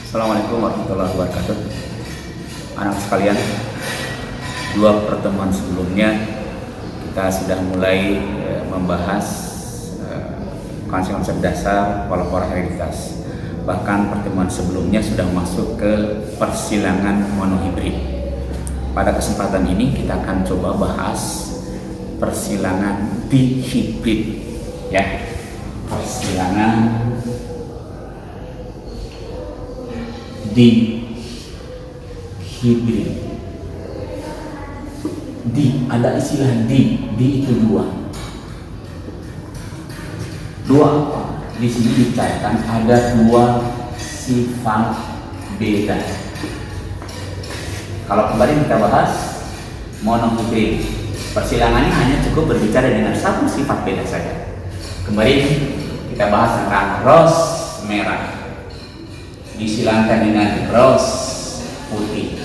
Assalamualaikum warahmatullahi wabarakatuh. Anak sekalian, dua pertemuan sebelumnya kita sudah mulai membahas konsep-konsep dasar pola-pola hereditas. Bahkan pertemuan sebelumnya sudah masuk ke persilangan monohibrid. Pada kesempatan ini kita akan coba bahas persilangan dihibrid, ya. Persilangan dihibrid. Ada istilah di itu dua apa? Di sini dicatatkan ada dua sifat beda. Kalau kemarin kita bahas monohibrid, persilangannya hanya cukup berbicara dengan satu sifat beda saja. Kemarin kita bahas tentang ros merah disilangkan dengan ros putih,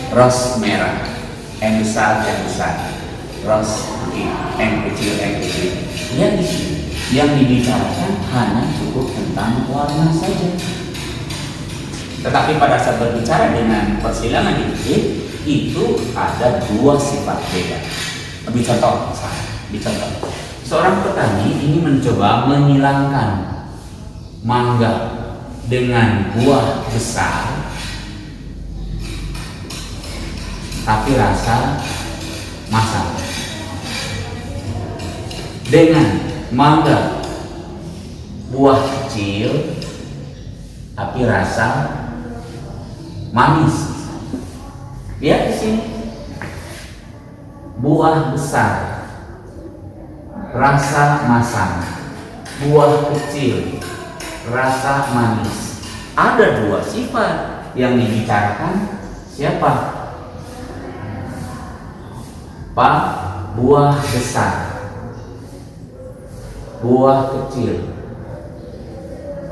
ros merah, M besar, ros putih, M kecil. Lihat di sini, yang dibicarakan hanya cukup tentang warna saja. Tetapi pada saat berbicara dengan persilangan dihibrid, itu ada dua sifat beda. Lebih contoh, seorang petani ini mencoba menyilangkan mangga dengan buah besar tapi rasa masam, dengan mangga buah kecil tapi rasa manis. Lihat di sini, buah besar rasa masam, buah kecil rasa manis. Ada dua sifat yang dibicarakan. Siapa? Pak, buah besar, buah kecil.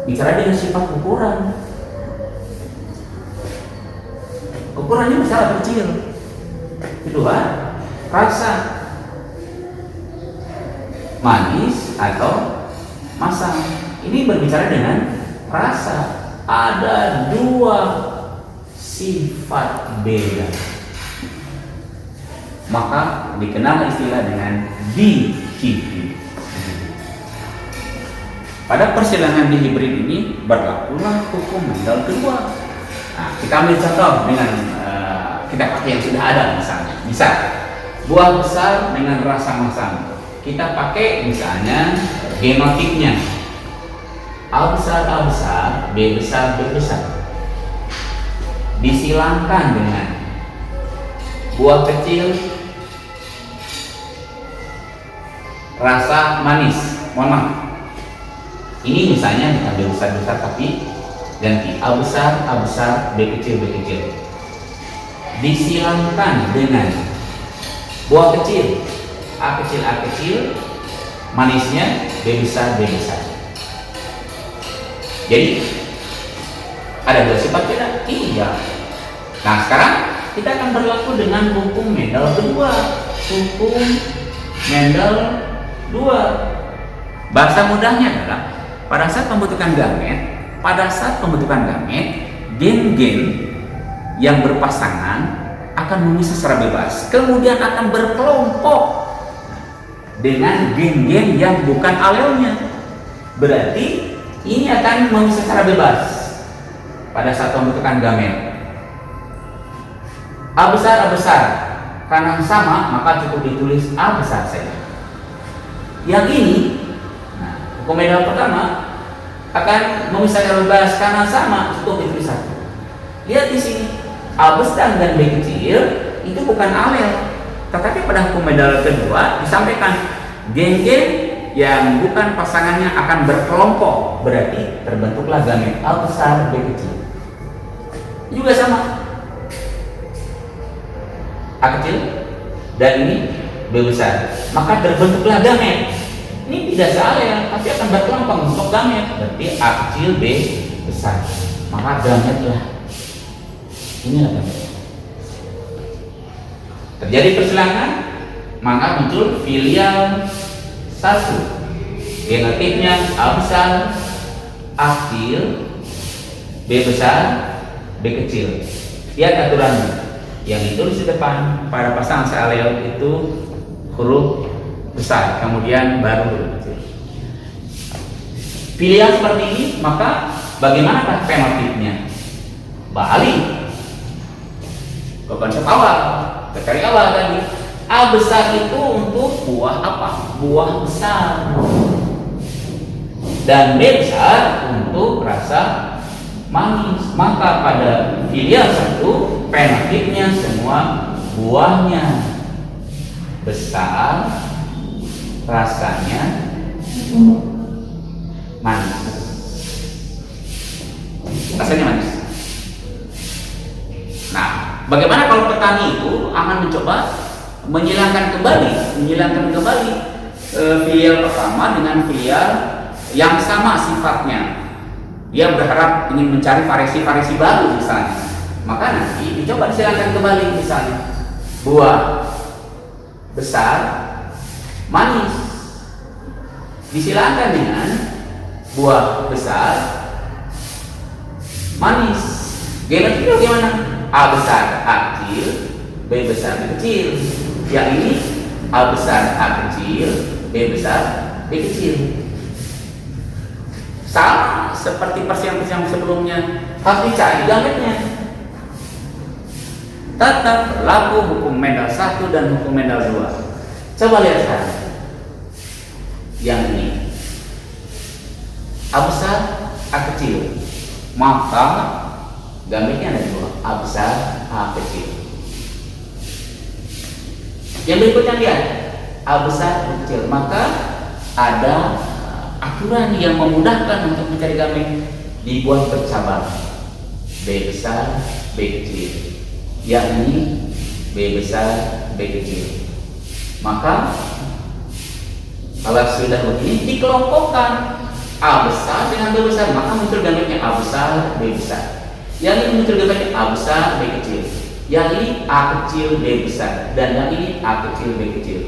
Bicara dengan sifat ukuran. Ukurannya besar atau kecil? Kedua, rasa manis atau masam. Ini berbicara dengan rasa. Ada dua sifat beda, maka dikenal istilah dengan dihibrid. Pada persilangan dihibrid ini berlakulah hukum Mendel kedua. Nah, kita ambil contoh dengan kita pakai yang sudah ada misalnya. Misal buah besar dengan rasa masam. Kita pakai misalnya genotipnya A besar, B besar, B besar. Disilangkan dengan buah kecil rasa manis. Mohon maaf, ini misalnya diambil besar-besar tapi ganti A besar, B kecil. Disilangkan dengan buah kecil A kecil, manisnya B besar. Jadi ada dua sifat beda. Iya. Nah, sekarang kita akan berlaku dengan hukum Mendel kedua. Hukum Mendel 2. Bahasa mudahnya adalah pada saat pembentukan gamet, gen-gen yang berpasangan akan memisah secara bebas, kemudian akan berkelompok dengan gen-gen yang bukan alelnya. Berarti ini akan memisah secara bebas pada saat pembentukan gamet. A besar, karena sama maka cukup ditulis A besar saja. Yang ini, hukum Mendel pertama akan memisah secara bebas karena sama, cukup ditulis satu. Lihat di sini, A besar dan B kecil itu bukan alel, tetapi pada hukum Mendel kedua disampaikan gen-gen yang bukan pasangannya akan berkelompok, berarti terbentuklah gamet A besar, B kecil. Juga sama, A kecil dan ini B besar, maka terbentuklah gamet. Ini tidak sealel, tapi akan berkelompok untuk gamet, berarti A kecil, B besar, maka gametlah. Inilah gamet. Terjadi persilangan, maka muncul filial 1. Genotipnya A besar, A kecil, B besar, B kecil. Lihat aturannya. Yang ditulis di depan pada pasangan sealel itu huruf besar, kemudian baru huruf kecil. Pilihan seperti ini, maka bagaimanakah fenotipnya? Balik ke konsep awal, dari awal tadi. A besar itu untuk buah apa? Buah besar. Dan B besar untuk rasa manis. Maka pada filial 1 fenotipnya semua buahnya besar, rasanya manis. Rasanya manis. Nah, bagaimana kalau petani itu akan mencoba menghilangkan kembali filial pertama dengan filial yang sama sifatnya? Dia berharap ingin mencari variasi baru misalnya, maka nanti dicoba disilakan kembali, misalnya buah besar manis disilakan dengan buah besar manis. Gimana? A besar A kecil, B besar B kecil. Yang ini A besar A kecil, B besar B kecil. Sama seperti persiapan sebelumnya, harus dicari gametnya. Tetap berlaku hukum Mendel 1 dan hukum Mendel 2. Coba lihat sekarang. Yang ini A besar A kecil, maka gametnya ada 2, A besar A kecil. Yang berikutnya lihat, A besar A kecil, maka ada aturan yang memudahkan untuk mencari gamet, dibuat bercabang. B besar B kecil, yang ini B besar B kecil. Maka kalau sudah begini dikelompokkan, A besar dengan B besar, maka muncul gametnya A besar B besar. Yang ini muncul gametnya A besar B kecil. Yang ini A kecil B besar, dan yang ini A kecil B kecil.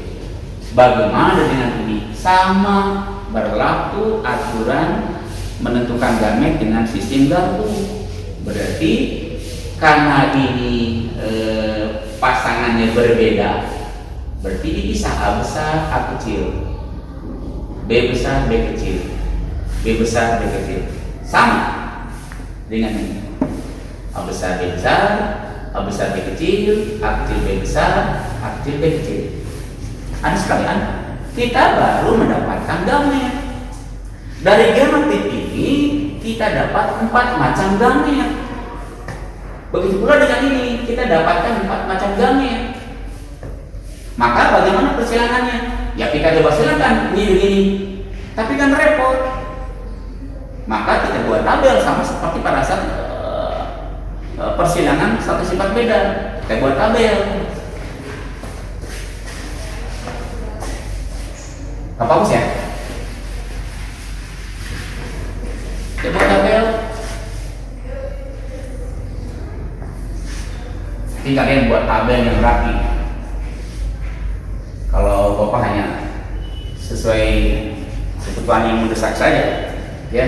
Bagaimana dengan ini? Sama, berlaku aturan menentukan gamet dengan sistem gabung. Berarti karena ini pasangannya berbeda, berarti dipisah. A besar A kecil, B besar B kecil, B besar B kecil. Sama dengan ini. A besar B besar, A besar B kecil, A kecil B besar, A kecil B kecil. Ada sekalian, kita baru mendapatkan gamet. Dari genotip ini kita dapat 4 macam gamet. Begitu pula dengan ini, kita dapatkan 4 macam gamet. Maka bagaimana persilangannya? Ya kita coba silakan ini begini, tapi kan repot. Maka kita buat tabel sama seperti pada saat persilangan satu sifat beda. Kita buat tabel. Bagus ya? Kita buat tabel. Jadi kalian buat tabel yang rapi. Kalau Bapak hanya sesuai kebutuhan yang mendesak saja, ya.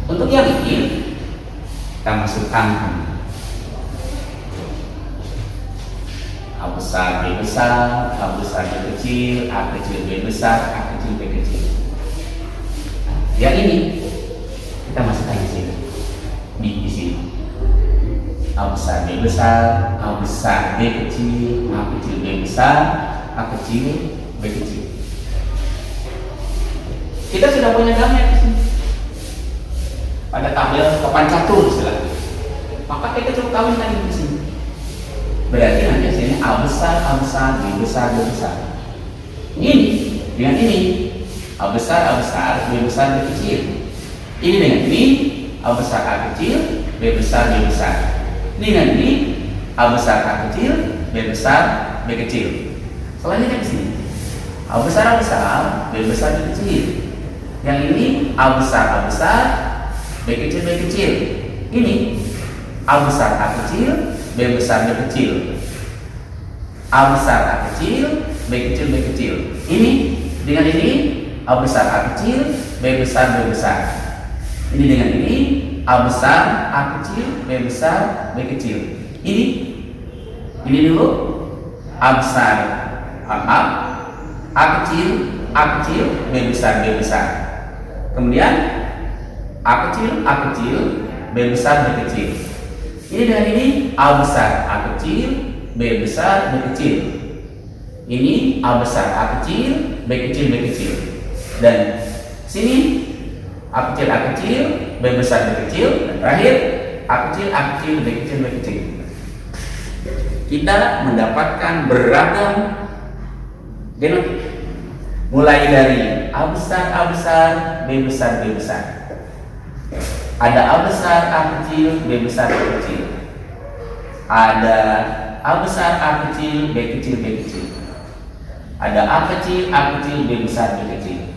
Untuk yang ini kita masukkan A besar B besar, A besar B kecil, A kecil B besar, A kecil B kecil. Yang ini kita masukkan di sini, di sini. A besar B besar, A besar B kecil, A kecil B besar, A kecil B kecil. Kita sudah punya gamet di sini. Pada tabel papan catur istilahnya. Maka kita coba kawinkan di sini. Berarti nanti hasilnya A besar, B besar, B besar. Ini dengan ini A besar, B besar, B kecil. Ini dengan ini A besar A kecil, B besar, B besar. Ini dengan ini A besar A kecil, B besar, B kecil. Selanjutnya di sini A besar, B besar, B kecil. Yang ini A besar, B kecil, B kecil. Ini A besar A kecil, B besar B kecil. A besar A kecil, B kecil B kecil. Ini dengan ini A besar A kecil, B besar B besar. Ini dengan ini A besar A kecil, B besar B kecil. Ini dulu A besar A kecil B besar B besar. Kemudian A kecil B besar B kecil. Ini dengan ini A besar A kecil B besar B kecil. Ini A besar A kecil B kecil B kecil. Dan sini A kecil B besar B kecil. Dan terakhir A kecil B kecil B kecil. Kita mendapatkan beragam genotip, mulai dari A besar B besar. Ada A besar A kecil B besar B kecil. Ada A besar A kecil B kecil B kecil. Ada A kecil B besar B kecil.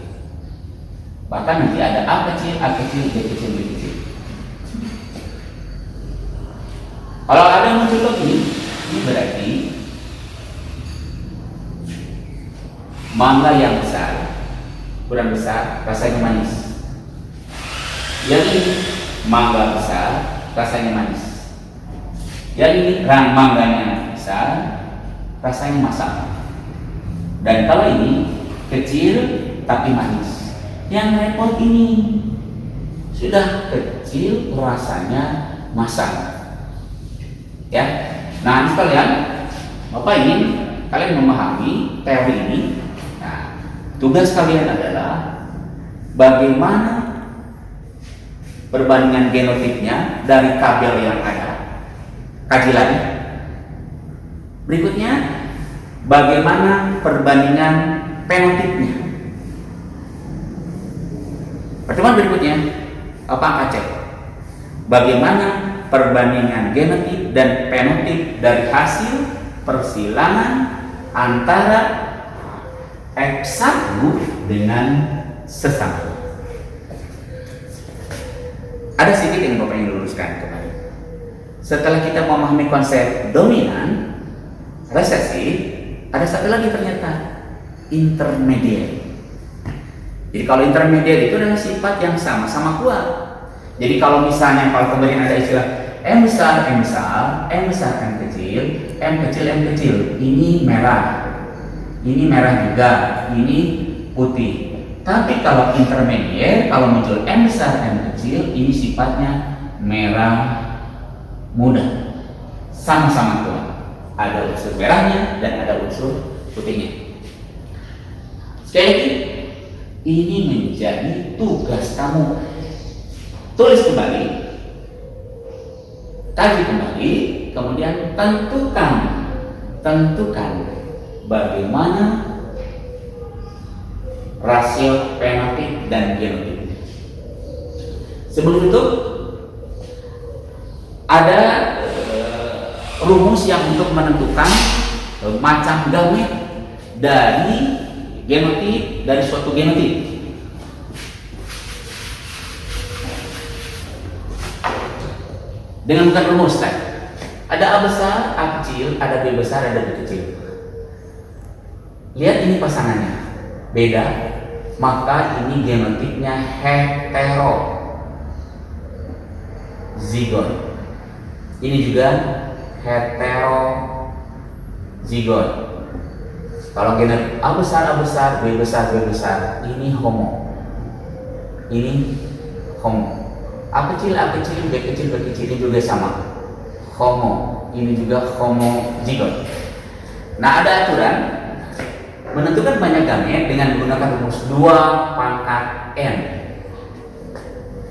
Bahkan nanti ada A kecil B kecil B kecil. Kalau ada muncul lagi, ini berarti mangga yang besar, ukuran besar, rasanya manis. Yang ini mangga besar, rasanya manis. Yang ini mangganya besar, rasanya masam. Dan kalau ini kecil tapi manis. Yang repot ini sudah kecil rasanya masam. Ya, nah sekalian, Bapak ingin kalian memahami teori ini. Nah, tugas kalian adalah bagaimana perbandingan genotipnya dari tabel yang ada. Kaji lagi. Berikutnya, bagaimana perbandingan fenotipnya. Pertemuan berikutnya, apa akan cek? Bagaimana perbandingan genotip dan fenotip dari hasil persilangan antara F1 dengan sesama. Ada sedikit yang Bapak ingin luruskan kembali. Setelah kita memahami konsep dominan, resesif, ada satu lagi ternyata intermediate. Jadi kalau intermediate itu adalah sifat yang sama-sama kuat. Jadi kalau misalnya kalau kemudian ada istilah M besar, M kecil, M kecil, ini merah juga, ini putih. Tapi kalau intermediate, kalau muncul M besar, M kecil, ini sifatnya merah muda, sama-sama kuat. Ada unsur merahnya dan ada unsur putihnya. Sekali lagi, ini menjadi tugas kamu. Tulis kembali, kaji kembali, kemudian tentukan bagaimana rasio fenotip dan genotip. Sebelum itu ada rumus yang untuk menentukan macam gamet dari genotip, dari suatu genotip. Dengan bukan rumus kan? Ada A besar, A kecil, ada B besar, ada B kecil. Lihat ini pasangannya beda, maka ini genotipnya heterozigot. Ini juga heterozigot. Kalau genotip A besar, B besar, B besar, ini homo. Ini homo. A kecil, B kecil, ini juga sama, homo. Ini juga homozigot. Nah, ada aturan menentukan banyak gamet dengan menggunakan rumus 2 pangkat N.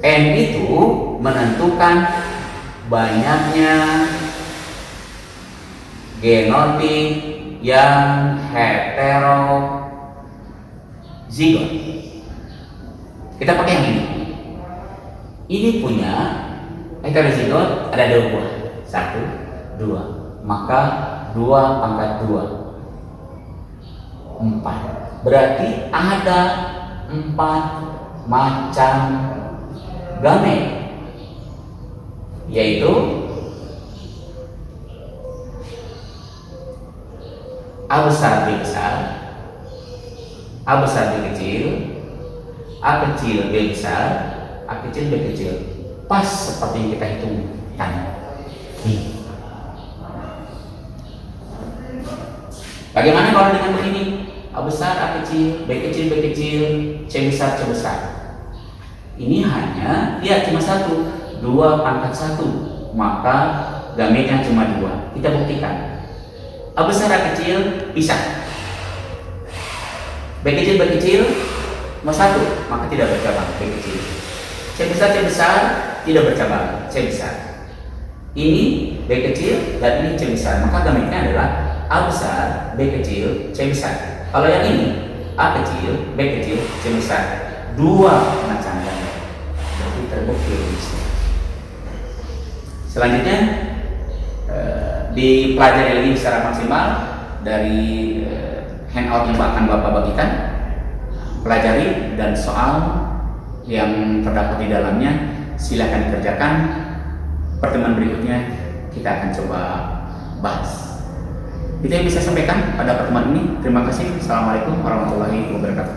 N itu menentukan banyaknya genotip yang heterozigot. Kita pakai yang ini. Ini punya heterozigot ada 2 buah, 1, 2, maka 2 pangkat 2, 4. Berarti ada 4 macam gamet, yaitu A besar B besar, A besar B kecil, A kecil B besar, A kecil B kecil, pas seperti yang kita hitung tadi. Bagaimana kalau dengan begini? A besar A kecil, B kecil B kecil, C besar C besar. Ini hanya lihat cuma satu, 2 pangkat 1, maka gametnya cuma 2. Kita buktikan. A besar A kecil pisah. B kecil B kecil mau 1, maka tidak bercabang B kecil. C besar tidak bercabang C besar. Ini B kecil dan ini C besar, maka gametnya adalah A besar B kecil C besar. Kalau yang ini A kecil B kecil C besar, 2 macam gamet. Jadi terbukti. Selanjutnya dipelajari lagi secara maksimal dari handout yang akan Bapak bagikan. Pelajari dan soal yang terdapat di dalamnya silakan dikerjakan. Pertemuan berikutnya kita akan coba bahas. Itu yang bisa sampaikan pada pertemuan ini. Terima kasih. Assalamualaikum warahmatullahi wabarakatuh.